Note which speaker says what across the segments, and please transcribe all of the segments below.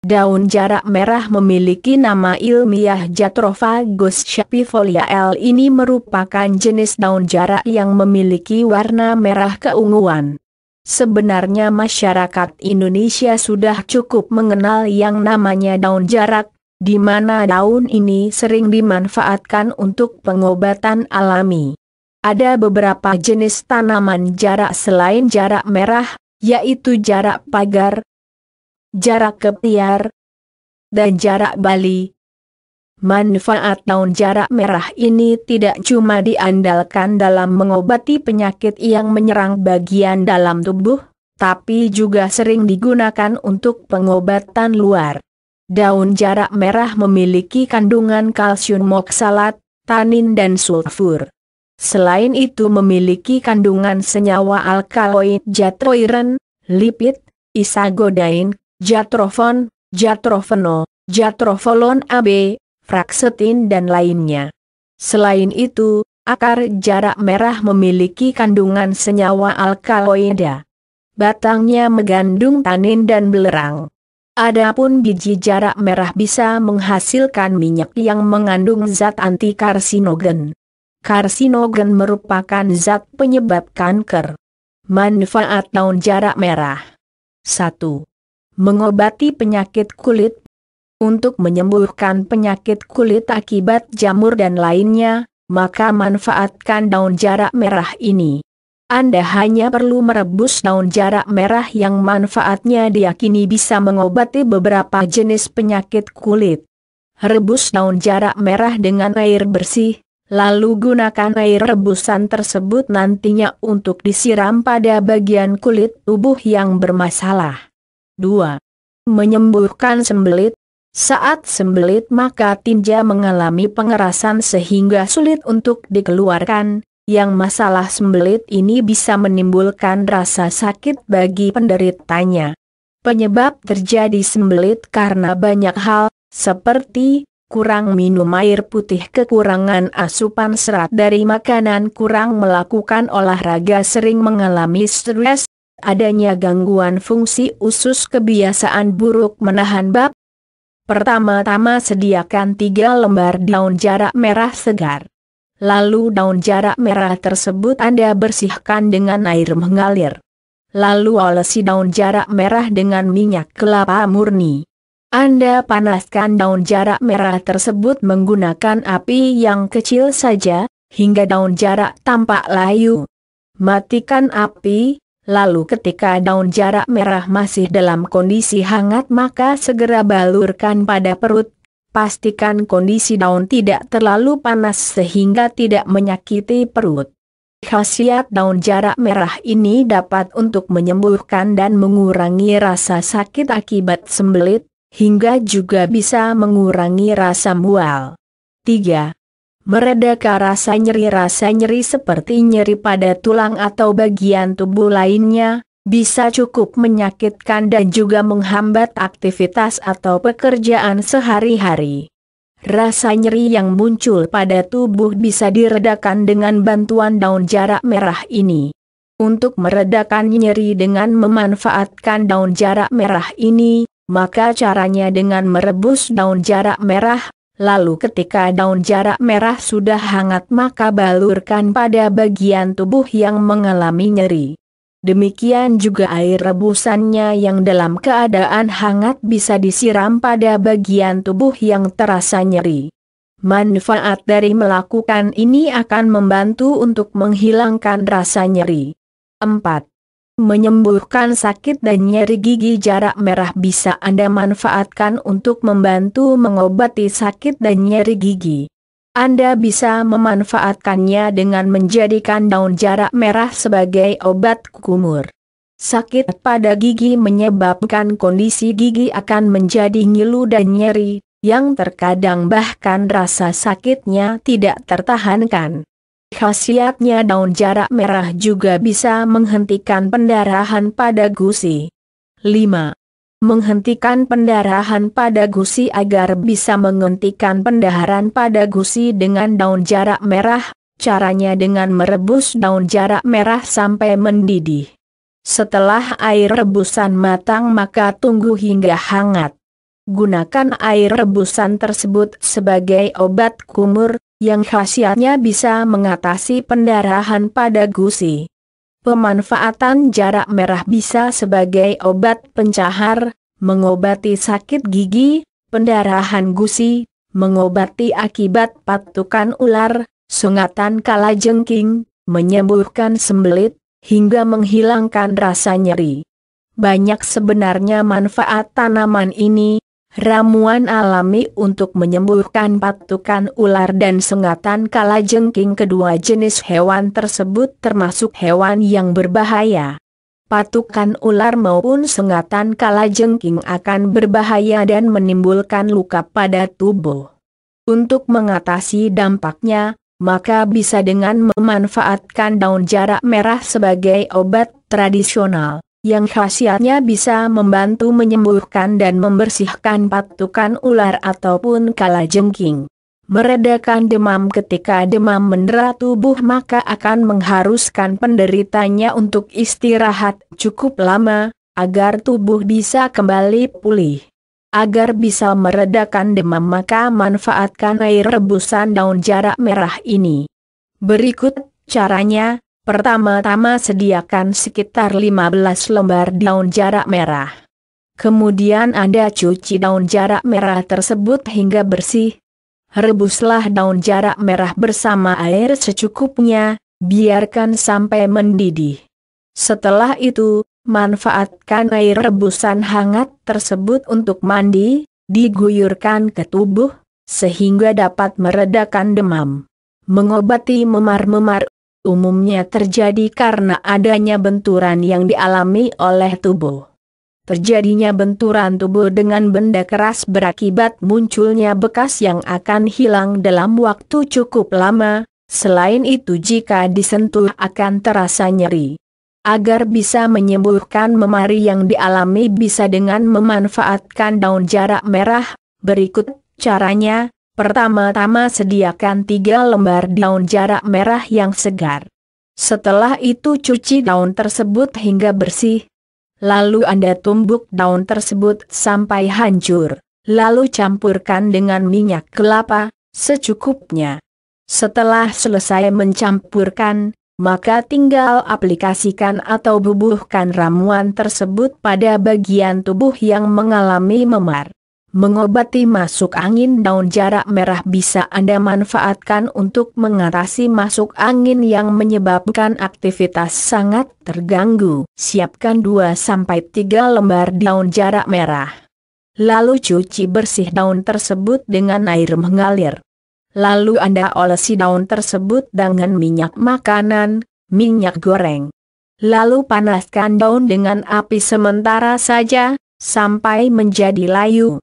Speaker 1: Daun jarak merah memiliki nama ilmiah Jatrophagus shapifolia L. Ini merupakan jenis daun jarak yang memiliki warna merah keunguan. Sebenarnya masyarakat Indonesia sudah cukup mengenal yang namanya daun jarak, di mana daun ini sering dimanfaatkan untuk pengobatan alami. Ada beberapa jenis tanaman jarak selain jarak merah, yaitu jarak pagar, jarak ketiar, dan jarak bali. Manfaat daun jarak merah ini tidak cuma diandalkan dalam mengobati penyakit yang menyerang bagian dalam tubuh, tapi juga sering digunakan untuk pengobatan luar. Daun jarak merah memiliki kandungan kalsium oksalat, tanin dan sulfur. Selain itu memiliki kandungan senyawa alkaloid jatroiren, lipid, isagodain, jatrofon, jatrofenol, jatrofolon AB, fraksetin dan lainnya. Selain itu, akar jarak merah memiliki kandungan senyawa alkaloida. Batangnya mengandung tanin dan belerang. Adapun biji jarak merah bisa menghasilkan minyak yang mengandung zat antikarsinogen. Karsinogen merupakan zat penyebab kanker. Manfaat daun jarak merah. 1. Mengobati penyakit kulit. Untuk menyembuhkan penyakit kulit akibat jamur dan lainnya, maka manfaatkan daun jarak merah ini. Anda hanya perlu merebus daun jarak merah yang manfaatnya diyakini bisa mengobati beberapa jenis penyakit kulit. Rebus daun jarak merah dengan air bersih, lalu gunakan air rebusan tersebut nantinya untuk disiram pada bagian kulit tubuh yang bermasalah. 2. Menyembuhkan sembelit. Saat sembelit maka tinja mengalami pengerasan sehingga sulit untuk dikeluarkan. Yang masalah sembelit ini bisa menimbulkan rasa sakit bagi penderitanya. Penyebab terjadi sembelit karena banyak hal, seperti kurang minum air putih, kekurangan asupan serat dari makanan, kurang melakukan olahraga, sering mengalami stres, adanya gangguan fungsi usus, kebiasaan buruk menahan bab. Pertama-tama sediakan 3 lembar daun jarak merah segar. Lalu daun jarak merah tersebut Anda bersihkan dengan air mengalir. Lalu olesi daun jarak merah dengan minyak kelapa murni. Anda panaskan daun jarak merah tersebut menggunakan api yang kecil saja, hingga daun jarak tampak layu. Matikan api. Lalu ketika daun jarak merah masih dalam kondisi hangat maka segera balurkan pada perut. Pastikan kondisi daun tidak terlalu panas sehingga tidak menyakiti perut. Khasiat daun jarak merah ini dapat untuk menyembuhkan dan mengurangi rasa sakit akibat sembelit, hingga juga bisa mengurangi rasa mual. 3. Meredakan rasa nyeri seperti nyeri pada tulang atau bagian tubuh lainnya, bisa cukup menyakitkan dan juga menghambat aktivitas atau pekerjaan sehari-hari. Rasa nyeri yang muncul pada tubuh bisa diredakan dengan bantuan daun jarak merah ini. Untuk meredakan nyeri dengan memanfaatkan daun jarak merah ini, maka caranya dengan merebus daun jarak merah. Lalu ketika daun jarak merah sudah hangat maka balurkan pada bagian tubuh yang mengalami nyeri. Demikian juga air rebusannya yang dalam keadaan hangat bisa disiram pada bagian tubuh yang terasa nyeri. Manfaat dari melakukan ini akan membantu untuk menghilangkan rasa nyeri. 4. Menyembuhkan sakit dan nyeri gigi. Jarak merah bisa Anda manfaatkan untuk membantu mengobati sakit dan nyeri gigi. Anda bisa memanfaatkannya dengan menjadikan daun jarak merah sebagai obat kumur. Sakit pada gigi menyebabkan kondisi gigi akan menjadi ngilu dan nyeri, yang terkadang bahkan rasa sakitnya tidak tertahankan. Khasiatnya daun jarak merah juga bisa menghentikan pendarahan pada gusi. 5. Menghentikan pendarahan pada gusi. Agar bisa menghentikan pendarahan pada gusi dengan daun jarak merah, caranya dengan merebus daun jarak merah sampai mendidih. Setelah air rebusan matang maka tunggu hingga hangat. gunakan air rebusan tersebut sebagai obat kumur, yang khasiatnya bisa mengatasi pendarahan pada gusi. Pemanfaatan jarak merah bisa sebagai obat pencahar, mengobati sakit gigi, pendarahan gusi, mengobati akibat patukan ular, sengatan kalajengking, menyembuhkan sembelit, hingga menghilangkan rasa nyeri. Banyak sebenarnya manfaat tanaman ini, ramuan alami untuk menyembuhkan patukan ular dan sengatan kalajengking. Kedua jenis hewan tersebut termasuk hewan yang berbahaya. Patukan ular maupun sengatan kalajengking akan berbahaya dan menimbulkan luka pada tubuh. Untuk mengatasi dampaknya, maka bisa dengan memanfaatkan daun jarak merah sebagai obat tradisional, yang khasiatnya bisa membantu menyembuhkan dan membersihkan patukan ular ataupun kalajengking. Meredakan demam. Ketika demam mendera tubuh maka akan mengharuskan penderitanya untuk istirahat cukup lama, agar tubuh bisa kembali pulih. Agar bisa meredakan demam maka manfaatkan air rebusan daun jarak merah ini. Berikut caranya. Pertama-tama sediakan sekitar 15 lembar daun jarak merah. Kemudian Anda cuci daun jarak merah tersebut hingga bersih. Rebuslah daun jarak merah bersama air secukupnya, biarkan sampai mendidih. Setelah itu, manfaatkan air rebusan hangat tersebut untuk mandi, diguyurkan ke tubuh, sehingga dapat meredakan demam. Mengobati memar-memar umumnya terjadi karena adanya benturan yang dialami oleh tubuh. Terjadinya benturan tubuh dengan benda keras berakibat munculnya bekas yang akan hilang dalam waktu cukup lama. Selain itu jika disentuh akan terasa nyeri. Agar bisa menyembuhkan memari yang dialami bisa dengan memanfaatkan daun jarak merah. Berikut caranya. Pertama-tama sediakan 3 lembar daun jarak merah yang segar. Setelah itu cuci daun tersebut hingga bersih. Lalu Anda tumbuk daun tersebut sampai hancur. Lalu campurkan dengan minyak kelapa, secukupnya. Setelah selesai mencampurkan, maka tinggal aplikasikan atau bubuhkan ramuan tersebut pada bagian tubuh yang mengalami memar. Mengobati masuk angin. Daun jarak merah bisa Anda manfaatkan untuk mengatasi masuk angin yang menyebabkan aktivitas sangat terganggu. Siapkan 2-3 lembar daun jarak merah. Lalu cuci bersih daun tersebut dengan air mengalir. Lalu Anda olesi daun tersebut dengan minyak makanan, minyak goreng. Lalu panaskan daun dengan api sementara saja, sampai menjadi layu.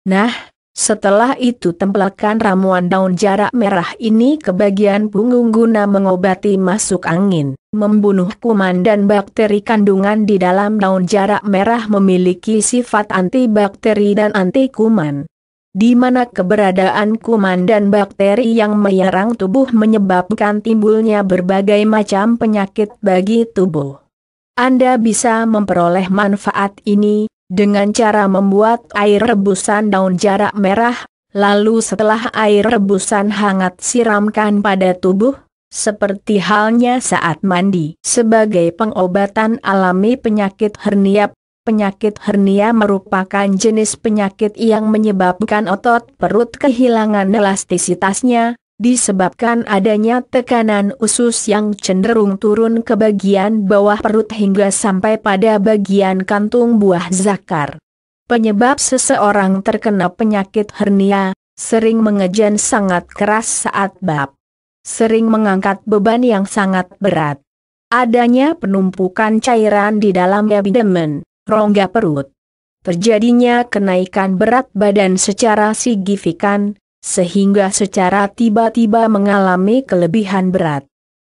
Speaker 1: Nah, setelah itu tempelkan ramuan daun jarak merah ini ke bagian punggung guna mengobati masuk angin, membunuh kuman dan bakteri. Kandungan di dalam daun jarak merah memiliki sifat antibakteri dan anti kuman. Di mana keberadaan kuman dan bakteri yang menyerang tubuh menyebabkan timbulnya berbagai macam penyakit bagi tubuh. Anda bisa memperoleh manfaat ini dengan cara membuat air rebusan daun jarak merah, lalu setelah air rebusan hangat siramkan pada tubuh, seperti halnya saat mandi. Sebagai pengobatan alami penyakit hernia. Penyakit hernia merupakan jenis penyakit yang menyebabkan otot perut kehilangan elastisitasnya, disebabkan adanya tekanan usus yang cenderung turun ke bagian bawah perut hingga sampai pada bagian kantung buah zakar. Penyebab seseorang terkena penyakit hernia, sering mengejan sangat keras saat bab. Sering mengangkat beban yang sangat berat. Adanya penumpukan cairan di dalam abdomen, rongga perut. Terjadinya kenaikan berat badan secara signifikan, sehingga secara tiba-tiba mengalami kelebihan berat.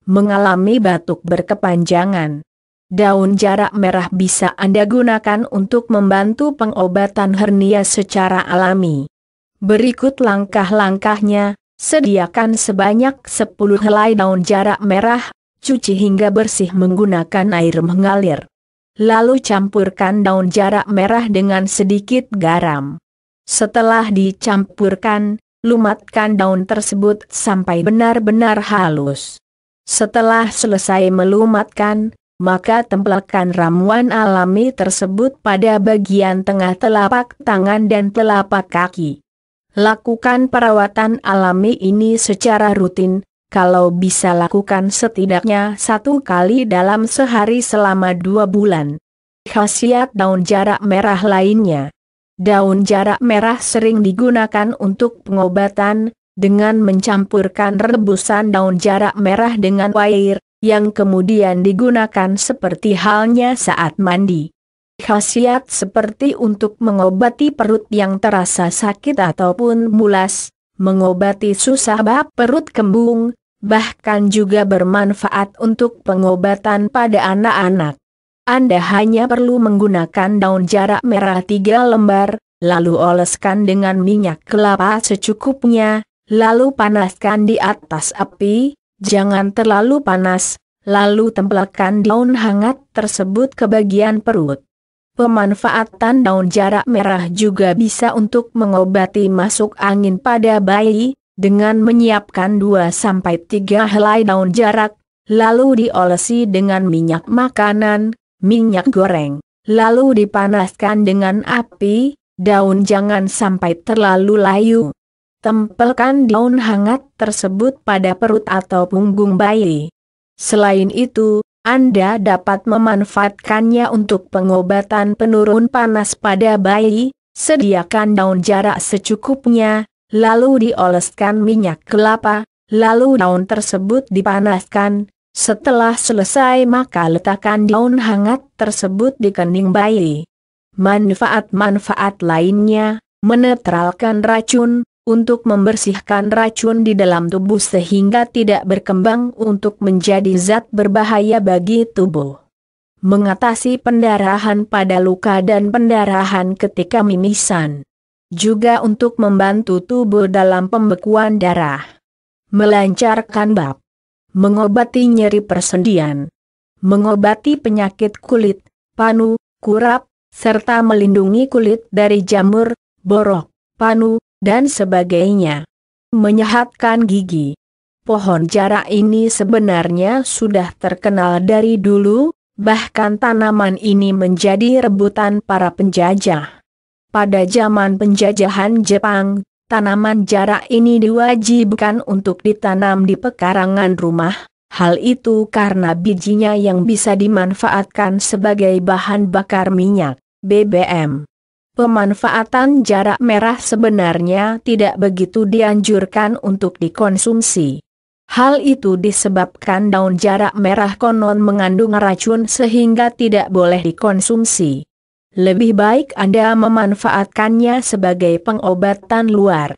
Speaker 1: Mengalami batuk berkepanjangan. Daun jarak merah bisa Anda gunakan untuk membantu pengobatan hernia secara alami. Berikut langkah-langkahnya. Sediakan sebanyak 10 helai daun jarak merah, cuci hingga bersih menggunakan air mengalir. Lalu campurkan daun jarak merah dengan sedikit garam. Setelah dicampurkan, lumatkan daun tersebut sampai benar-benar halus. Setelah selesai melumatkan, maka tempelkan ramuan alami tersebut pada bagian tengah telapak tangan dan telapak kaki. Lakukan perawatan alami ini secara rutin, kalau bisa lakukan setidaknya 1 kali dalam sehari selama 2 bulan. Khasiat daun jarak merah lainnya. Daun jarak merah sering digunakan untuk pengobatan, dengan mencampurkan rebusan daun jarak merah dengan air, yang kemudian digunakan seperti halnya saat mandi. Khasiat seperti untuk mengobati perut yang terasa sakit ataupun mulas, mengobati susah bab perut kembung, bahkan juga bermanfaat untuk pengobatan pada anak-anak. Anda hanya perlu menggunakan daun jarak merah 3 lembar, lalu oleskan dengan minyak kelapa secukupnya, lalu panaskan di atas api, jangan terlalu panas, lalu tempelkan daun hangat tersebut ke bagian perut. Pemanfaatan daun jarak merah juga bisa untuk mengobati masuk angin pada bayi, dengan menyiapkan 2-3 helai daun jarak, lalu diolesi dengan minyak makanan, minyak goreng, lalu dipanaskan dengan api, daun jangan sampai terlalu layu. Tempelkan daun hangat tersebut pada perut atau punggung bayi. Selain itu, Anda dapat memanfaatkannya untuk pengobatan penurun panas pada bayi. Sediakan daun jarak secukupnya, lalu dioleskan minyak kelapa, lalu daun tersebut dipanaskan. Setelah selesai maka letakkan daun hangat tersebut di kening bayi. Manfaat-manfaat lainnya, menetralkan racun, untuk membersihkan racun di dalam tubuh sehingga tidak berkembang untuk menjadi zat berbahaya bagi tubuh. Mengatasi pendarahan pada luka dan pendarahan ketika mimisan. Juga untuk membantu tubuh dalam pembekuan darah. Melancarkan bab. Mengobati nyeri persendian, mengobati penyakit kulit, panu, kurap, serta melindungi kulit dari jamur, borok, panu, dan sebagainya. Menyehatkan gigi. Pohon jarak ini sebenarnya sudah terkenal dari dulu, bahkan tanaman ini menjadi rebutan para penjajah. Pada zaman penjajahan Jepang, tanaman jarak ini diwajibkan untuk ditanam di pekarangan rumah, hal itu karena bijinya yang bisa dimanfaatkan sebagai bahan bakar minyak, BBM. Pemanfaatan jarak merah sebenarnya tidak begitu dianjurkan untuk dikonsumsi. Hal itu disebabkan daun jarak merah konon mengandung racun sehingga tidak boleh dikonsumsi. Lebih baik Anda memanfaatkannya sebagai pengobatan luar.